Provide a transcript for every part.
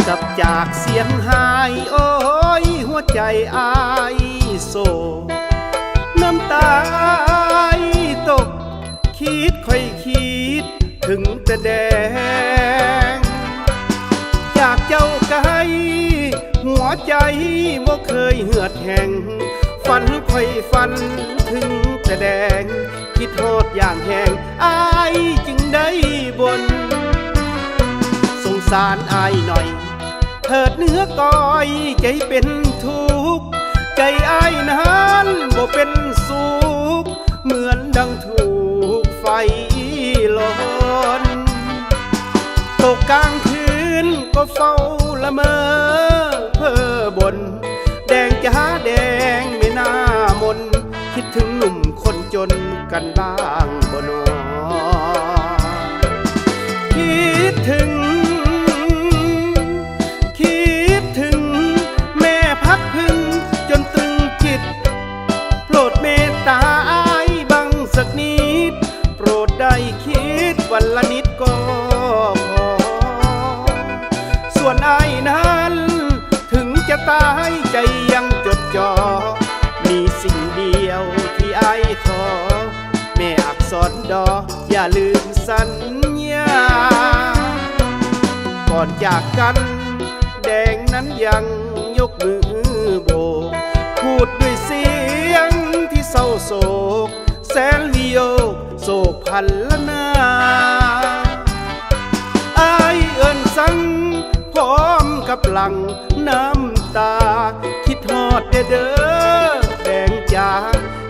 กับจากเสียงหายโอ้ยหัวใจอายโศกน้ำตาตกคิดค่อยคิดถึงแต่แดงจากเจ้าไกลหัวใจบ่เคยเหือดแห้งฝันค่อยฝันถึงแต่แดงคิดโทษอย่างแห้งอายจึงได้บ่นสงสารอายหน่อยเถิดเนื้อก้อยใจเป็นทุกข์ใจอายนั้นบ่เป็นสุขเหมือนดังถูกไฟลนตกกลางคืนก็เฝ้าละเมอเพ้อบนแดงจ้าแดงไม่น่ามนคิดถึงหนุ่มคนจนกันบ้างบ่นอคิดถึงแม่พักพึ่งจนตรึงจิตโปรดเมตตาอายบังสักนิดโปรดได้คิดวันละนิดก็พอส่วนอายนั้นถึงจะตายใจยังจดจ่อมีสิ่งเดียวที่อายขอแม่อักษรดออย่าลืมสัญญาก่อนจากกันแดงนั้นยังยกมือโบกพูดด้วยเสียงที่เศร้าโศกแสนวิโยกโศกพันละนาอายเอิ้นสั่งพร้อมกับหลังน้ำตาคิดฮอดเด้อแดงจ๋า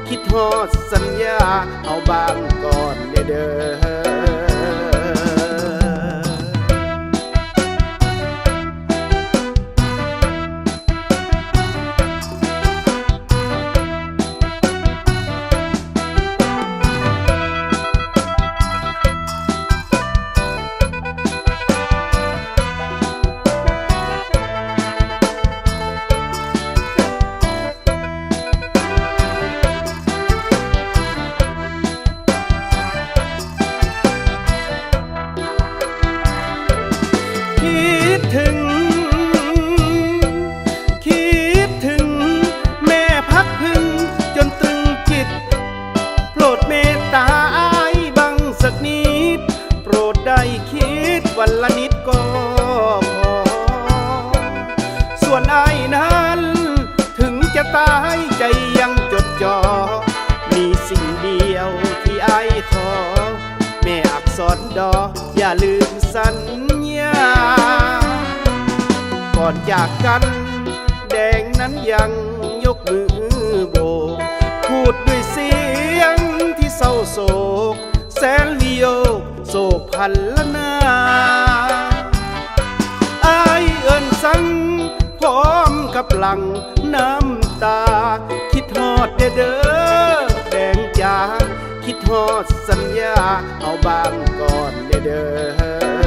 คิดฮอดสัญญาเอาบางก่อนเด้อคิดถึงแม่พักพึ่งจนตรึงจิตโปรดเมตตาอายบังสักนิดโปรดได้คิดวันละนิดก็พอส่วนอายนั้นถึงจะตายใจยังจดจ่อมีสิ่งเดียวที่อายขอแม่อักษรดออย่าลืมสัญญาก่อนจากกันแดงนั้นยังยกมือโบกพูดด้วยเสียงที่เศร้าโศกแสนวิโยกโศกพันละนาอายเอิ้นสั่งพร้อมกับหลังน้ำตาคิดฮอดเด้อแดงจ๋าคิดฮอดสัญญาเอาบางก่อนเด้อ